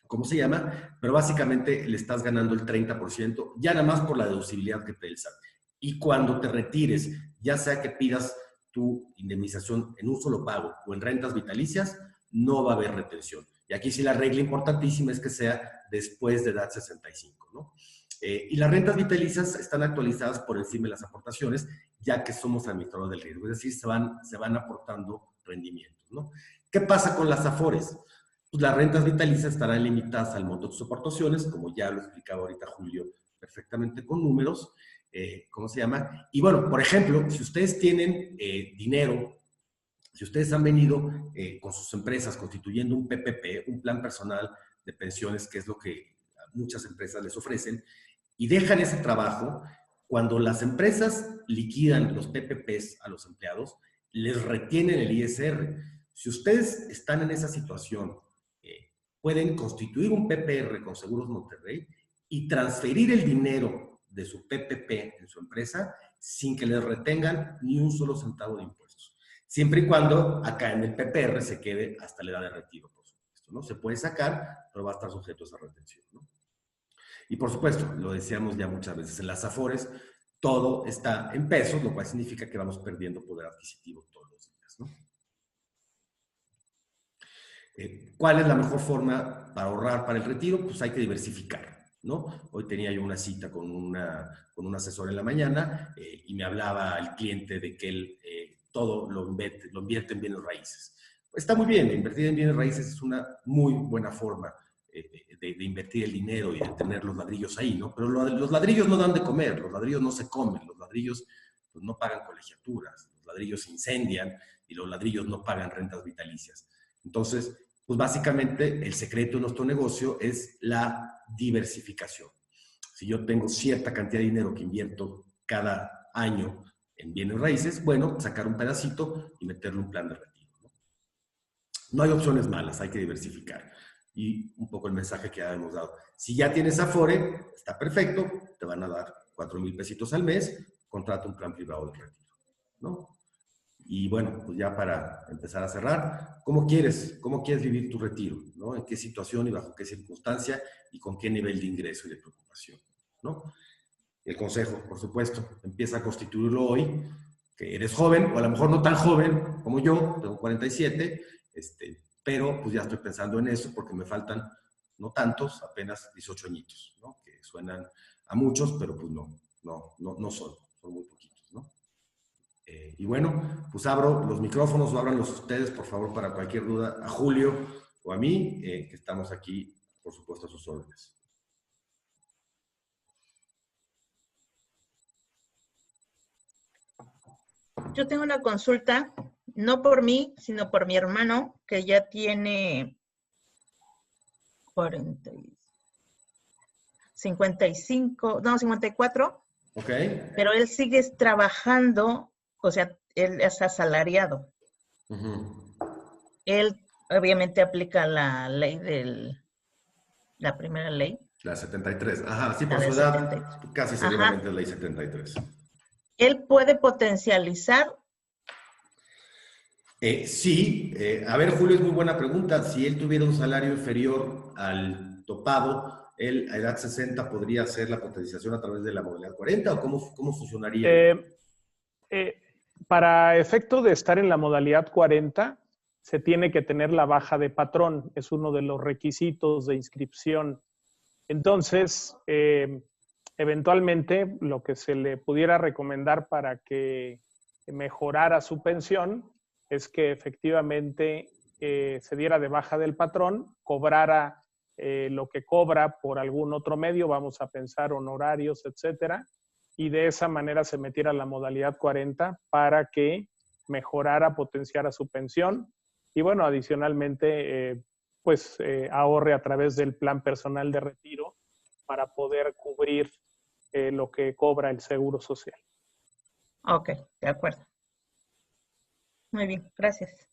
¿cómo se llama? Pero básicamente le estás ganando el 30%, ya nada más por la deducibilidad que te da el SAT. Y cuando te retires, ya sea que pidas tu indemnización en un solo pago o en rentas vitalicias, no va a haber retención. Y aquí sí la regla importantísima es que sea después de edad 65, ¿no? Y las rentas vitalicias están actualizadas por encima de las aportaciones, ya que somos administradores del riesgo, es decir, se van aportando rendimientos, ¿no? ¿Qué pasa con las AFORES? Pues las rentas vitalicias estarán limitadas al monto de sus aportaciones, como ya lo explicaba ahorita Julio perfectamente con números, ¿cómo se llama? Y bueno, por ejemplo, si ustedes tienen dinero, si ustedes han venido con sus empresas constituyendo un PPP, un plan personal de pensiones, que es lo que muchas empresas les ofrecen, y dejan ese trabajo, cuando las empresas liquidan los PPPs a los empleados, les retienen el ISR. Si ustedes están en esa situación, pueden constituir un PPR con Seguros Monterrey y transferir el dinero de su PPP en su empresa sin que les retengan ni un solo centavo de impuestos. Siempre y cuando acá en el PPR se quede hasta la edad de retiro, por supuesto, ¿no? Se puede sacar, pero va a estar sujeto a esa retención, ¿no? Y por supuesto, lo decíamos ya muchas veces, en las AFORES todo está en pesos, lo cual significa que vamos perdiendo poder adquisitivo todos los días, ¿no? ¿Cuál es la mejor forma para ahorrar para el retiro? Pues hay que diversificar, ¿no? Hoy tenía yo una cita con un asesor en la mañana y me hablaba el cliente de que él todo lo invierte en bienes raíces. Está muy bien, invertir en bienes raíces es una muy buena forma de invertir el dinero y de tener los ladrillos ahí, ¿no? Pero los ladrillos no dan de comer, los ladrillos no se comen, los ladrillos pues, no pagan colegiaturas, los ladrillos se incendian y los ladrillos no pagan rentas vitalicias. Entonces, pues básicamente el secreto de nuestro negocio es la diversificación. Si yo tengo cierta cantidad de dinero que invierto cada año en bienes raíces, bueno, sacar un pedacito y meterle un plan de retiro, ¿no? No hay opciones malas, hay que diversificar. Y un poco el mensaje que ya hemos dado. Si ya tienes Afore, está perfecto, te van a dar 4,000 pesitos al mes, contrata un plan privado de retiro, ¿no? Y bueno, pues ya para empezar a cerrar, ¿cómo quieres vivir tu retiro? ¿No? ¿En qué situación y bajo qué circunstancia y con qué nivel de ingreso y de preocupación? ¿No? El consejo, por supuesto, empieza a constituirlo hoy, que eres joven, o a lo mejor no tan joven como yo, tengo 47, pero pues ya estoy pensando en eso porque me faltan no tantos, apenas 18 añitos, ¿no? Que suenan a muchos, pero pues no son muy poquitos, ¿no? Y bueno, pues abro los micrófonos o ábranlos ustedes, por favor, para cualquier duda, a Julio o a mí, que estamos aquí, por supuesto, a sus órdenes. Yo tengo una consulta, no por mí, sino por mi hermano, que ya tiene 54, Ok. pero él sigue trabajando, o sea, él es asalariado. Él obviamente aplica la ley la primera ley. La 73. Ajá, sí, por La su de edad, 73. casi seguramente es ley 73. Él puede potencializar. Sí, a ver, Julio, es muy buena pregunta. Si él tuviera un salario inferior al topado, él a edad 60 podría hacer la potenciación a través de la modalidad 40 o cómo funcionaría? Para efecto de estar en la modalidad 40, se tiene que tener la baja de patrón, es uno de los requisitos de inscripción. Entonces, eventualmente, lo que se le pudiera recomendar para que mejorara su pensión es que efectivamente se diera de baja del patrón, cobrara lo que cobra por algún otro medio, vamos a pensar honorarios, etcétera, y de esa manera se metiera la modalidad 40 para que mejorara, potenciara su pensión y bueno, adicionalmente ahorre a través del plan personal de retiro para poder cubrir lo que cobra el Seguro Social. Ok, de acuerdo. Muy bien, gracias.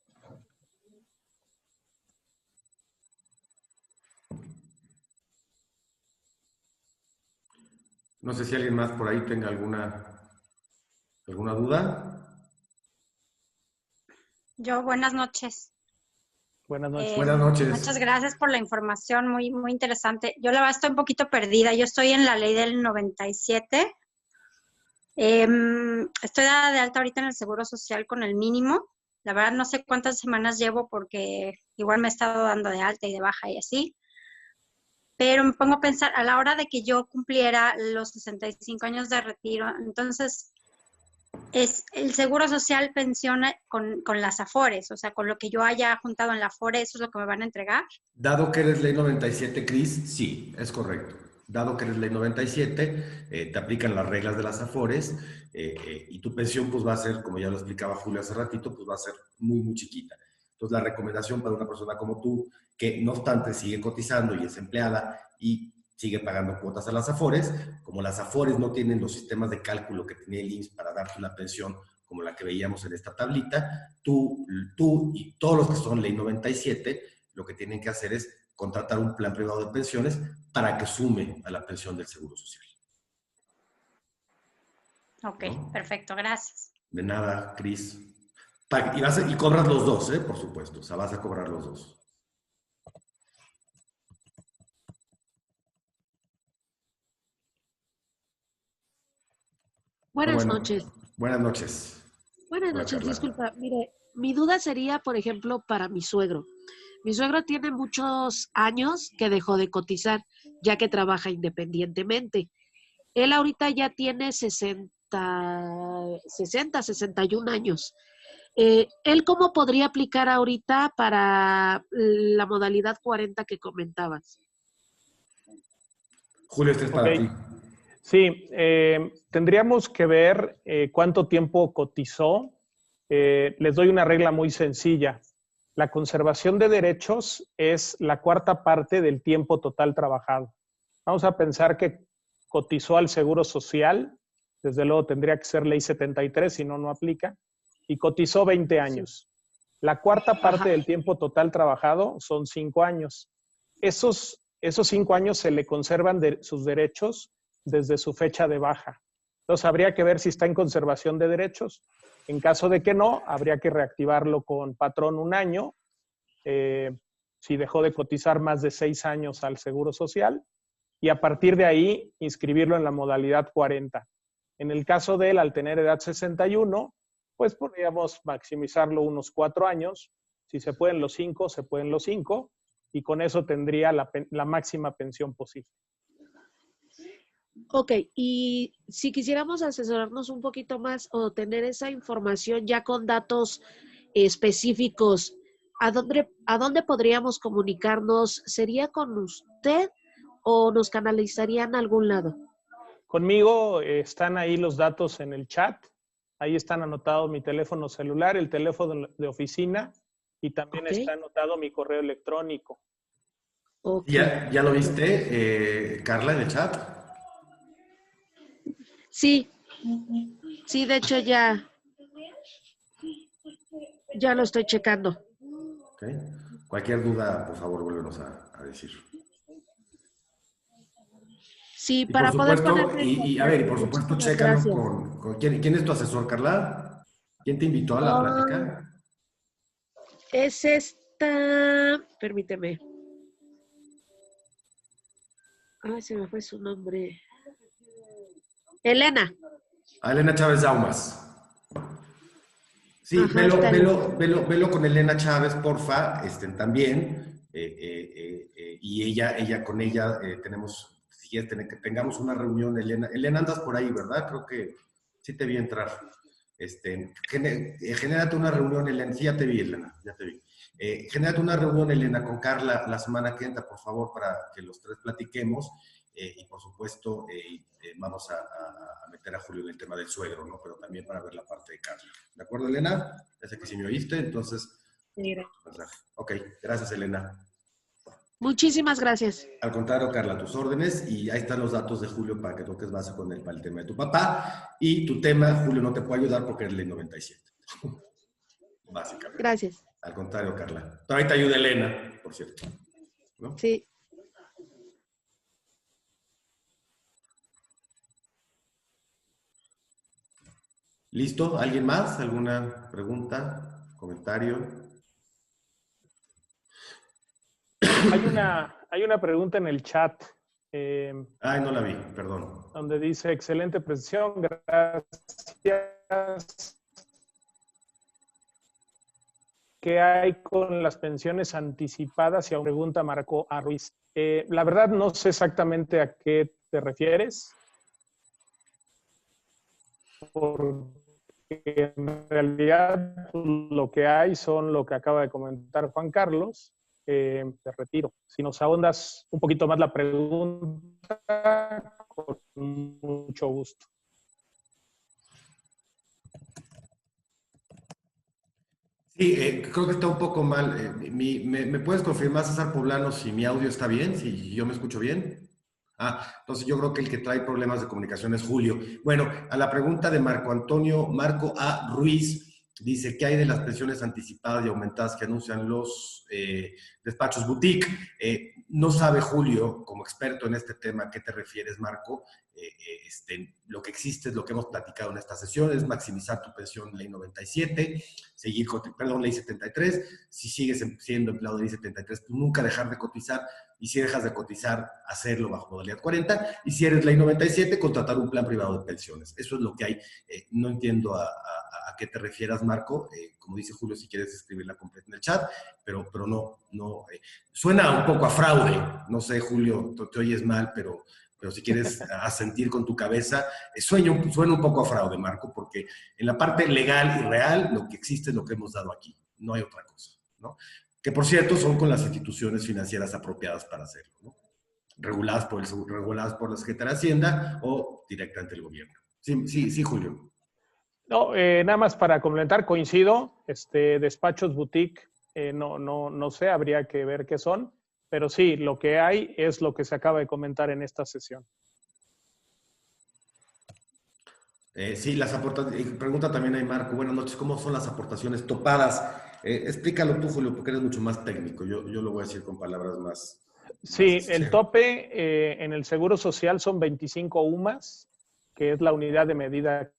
No sé si alguien más por ahí tenga alguna duda. Yo, buenas noches. Buenas noches. Buenas noches. Muchas gracias por la información, muy, muy interesante. Yo la verdad estoy un poquito perdida. Yo estoy en la ley del 97. Estoy dada de alta ahorita en el Seguro Social con el mínimo. La verdad no sé cuántas semanas llevo porque igual me he estado dando de alta y de baja y así. Pero me pongo a pensar, a la hora de que yo cumpliera los 65 años de retiro, entonces es el Seguro Social pensiona con las Afores, o sea, con lo que yo haya juntado en la Afore, ¿eso es lo que me van a entregar? Dado que eres ley 97, Cris, sí, es correcto. Dado que eres ley 97, te aplican las reglas de las Afores y tu pensión pues va a ser, como ya lo explicaba Julio hace ratito, pues va a ser muy, muy chiquita. Entonces la recomendación para una persona como tú, que no obstante sigue cotizando y es empleada y sigue pagando cuotas a las Afores, como las Afores no tienen los sistemas de cálculo que tiene el IMSS para darte una pensión como la que veíamos en esta tablita, tú y todos los que son ley 97, lo que tienen que hacer es contratar un plan privado de pensiones para que sume a la pensión del Seguro Social. Ok, ¿No? perfecto, gracias. De nada, Cris. Y cobras los dos, por supuesto. O sea, vas a cobrar los dos. Buenas noches. Buenas noches. Buenas Hola, noches, Carla. disculpa. Mire, mi duda sería, por ejemplo, para mi suegro. Mi suegro tiene muchos años que dejó de cotizar, ya que trabaja independientemente. Él ahorita ya tiene 61 años. ¿Él cómo podría aplicar ahorita para la modalidad 40 que comentabas? Julio, este es para Ok. ti. Sí, tendríamos que ver cuánto tiempo cotizó. Les doy una regla muy sencilla. La conservación de derechos es la cuarta parte del tiempo total trabajado. Vamos a pensar que cotizó al Seguro Social, desde luego tendría que ser ley 73, si no, no aplica, y cotizó 20 años. La cuarta parte del tiempo total trabajado son 5 años. Esos 5 años se le conservan sus derechos desde su fecha de baja. Entonces, habría que ver si está en conservación de derechos. En caso de que no, habría que reactivarlo con patrón un año. Si dejó de cotizar más de 6 años al Seguro Social, y a partir de ahí inscribirlo en la modalidad 40. En el caso de él, al tener edad 61, pues podríamos maximizarlo unos 4 años. Si se pueden los 5, se pueden los 5, y con eso tendría la máxima pensión posible. Ok, y si quisiéramos asesorarnos un poquito más o tener esa información ya con datos específicos, ¿a dónde podríamos comunicarnos? ¿Sería con usted o nos canalizarían a algún lado? Conmigo están ahí los datos en el chat. Ahí están anotados mi teléfono celular, el teléfono de oficina, y también está anotado mi correo electrónico. Okay. ¿Ya lo viste, Carla, en el chat? Sí, de hecho ya lo estoy checando. Okay. Cualquier duda, por favor, vuélvenos a decir. Sí, Y para por poder supuesto, ponerme... y por supuesto, Muchísimas chécalo gracias. con ¿quién es tu asesor, Carla? ¿Quién te invitó a la plática? Es esta... Permíteme. Ay, se me fue su nombre. Elena. A Elena Chávez Daumas. Sí, Ajá, está Elena. velo con Elena Chávez, porfa, también. Y con ella tenemos, si quieres, tengamos una reunión, Elena. Elena, andas por ahí, ¿verdad? Creo que sí te vi entrar. Genérate una reunión, Elena. Sí, ya te vi, Elena, ya te vi. Genérate una reunión, Elena, con Carla la semana que entra, por favor, para que los tres platiquemos. Y por supuesto, vamos a meter a Julio en el tema del suegro, ¿no? Pero también para ver la parte de Carla. ¿De acuerdo, Elena? Ya sé que sí me oíste, entonces... Mira. Ok, gracias, Elena. Muchísimas gracias. Al contrario, Carla, tus órdenes, y ahí están los datos de Julio para que toques base con él para el tema de tu papá. Y tu tema, Julio no te puede ayudar porque es ley 97. Básicamente. Gracias. Al contrario, Carla. Pero ahí te ayuda Elena, por cierto. ¿No? Sí. ¿Listo? ¿Alguien más? ¿Alguna pregunta? ¿Comentario? Hay una pregunta en el chat. Ay, no la vi, perdón. Donde dice, excelente presentación, gracias. ¿Qué hay con las pensiones anticipadas? Y aún pregunta Marco A. Ruiz. La verdad no sé exactamente a qué te refieres, porque en realidad lo que hay son lo que acaba de comentar Juan Carlos. Te retiro. Si nos ahondas un poquito más la pregunta, con mucho gusto. Sí, creo que está un poco mal. ¿Me puedes confirmar, César Poblano, si mi audio está bien? Si yo me escucho bien. Entonces yo creo que el que trae problemas de comunicación es Julio. Bueno, a la pregunta de Marco A. Ruiz, dice, ¿qué hay de las pensiones anticipadas y aumentadas que anuncian los despachos boutique? No sabe Julio, como experto en este tema, a qué te refieres, Marco. Lo que existe es lo que hemos platicado en esta sesión, es maximizar tu pensión ley 97, ley 73. Si sigues siendo empleado de ley 73, pues nunca dejar de cotizar, y si dejas de cotizar, hacerlo bajo modalidad 40, y si eres ley 97, contratar un plan privado de pensiones. Eso es lo que hay. No entiendo a qué te refieras, Marco. Como dice Julio, si quieres escribirla completa en el chat, pero no. Suena un poco a fraude. No sé, Julio, te oyes mal, pero si quieres asentir con tu cabeza, suena un poco a fraude, Marco, porque en la parte legal y real lo que existe es lo que hemos dado aquí. No hay otra cosa, ¿no? Que, por cierto, son con las instituciones financieras apropiadas para hacerlo, ¿no? Reguladas por la Secretaría de Hacienda o directamente el gobierno. Sí, Julio. No, nada más para complementar, coincido, despachos boutique, no sé, habría que ver qué son, pero sí, lo que hay es lo que se acaba de comentar en esta sesión. Sí, las aportaciones, pregunta también ahí Marco, buenas noches, ¿cómo son las aportaciones topadas? Explícalo tú, Julio, porque eres mucho más técnico, yo lo voy a decir con palabras más... Sí, el tope en el Seguro Social son 25 UMAS, que es la unidad de medida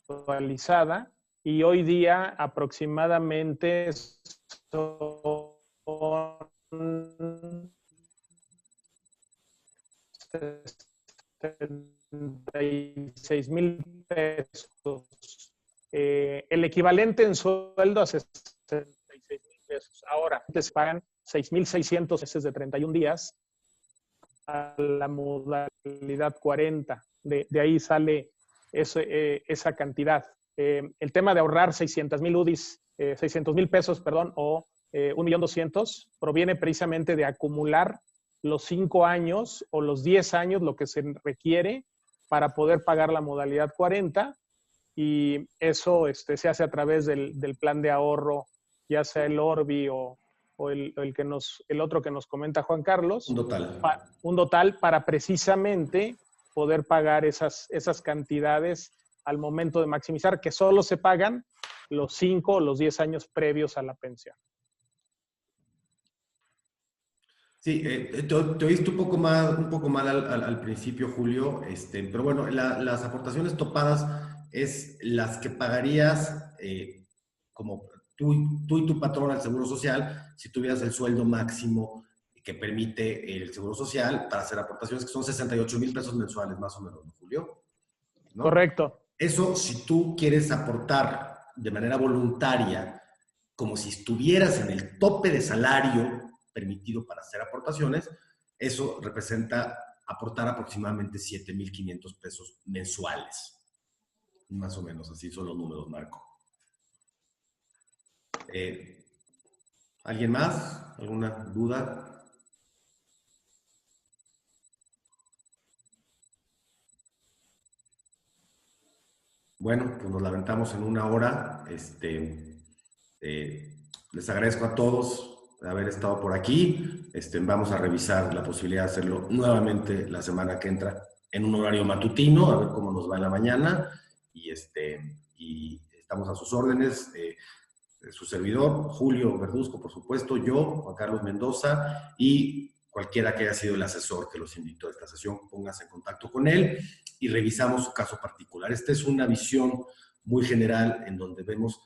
actualizada, y hoy día aproximadamente son 76,000 pesos. El equivalente en sueldo a 66,000 pesos. Ahora, antes pagan 6,600 meses de 31 días a la modalidad 40. De ahí sale esa cantidad. El tema de ahorrar 600,000 UDIs, 600,000 pesos, perdón, o 1,200,000, proviene precisamente de acumular los 5 años o los 10 años, lo que se requiere para poder pagar la modalidad 40, y eso se hace a través del plan de ahorro, ya sea el Orbi o el otro que nos comenta Juan Carlos. Un total para precisamente poder pagar esas cantidades al momento de maximizar, que solo se pagan los 5 o los 10 años previos a la pensión. Sí, te oíste un poco mal al principio, Julio, pero bueno, las aportaciones topadas es las que pagarías como tú y tu patrón al Seguro Social si tuvieras el sueldo máximo que permite el Seguro Social para hacer aportaciones, que son 68,000 pesos mensuales más o menos, ¿no, Julio? ¿No? Correcto. Eso, si tú quieres aportar de manera voluntaria, como si estuvieras en el tope de salario permitido para hacer aportaciones, eso representa aportar aproximadamente 7,500 pesos mensuales. Más o menos, así son los números, Marco. ¿Alguien más? ¿Alguna duda? Bueno, pues nos lamentamos en una hora. Les agradezco a todos haber estado por aquí. Vamos a revisar la posibilidad de hacerlo nuevamente la semana que entra en un horario matutino, a ver cómo nos va en la mañana. Y estamos a sus órdenes. Su servidor, Julio Verduzco, por supuesto, yo, Juan Carlos Mendoza, y cualquiera que haya sido el asesor que los invitó a esta sesión, póngase en contacto con él y revisamos su caso particular. Esta es una visión muy general en donde vemos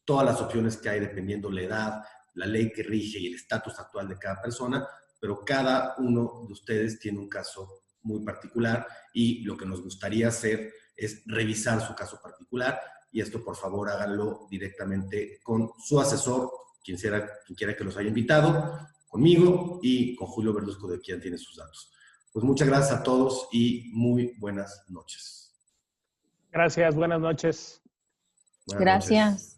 todas las opciones que hay dependiendo la edad, la ley que rige y el estatus actual de cada persona, pero cada uno de ustedes tiene un caso muy particular y lo que nos gustaría hacer es revisar su caso particular, y esto por favor háganlo directamente con su asesor, quien quiera que los haya invitado, conmigo y con Julio Verduzco, de quien tiene sus datos. Pues muchas gracias a todos y muy buenas noches. Gracias, buenas noches. Buenas noches.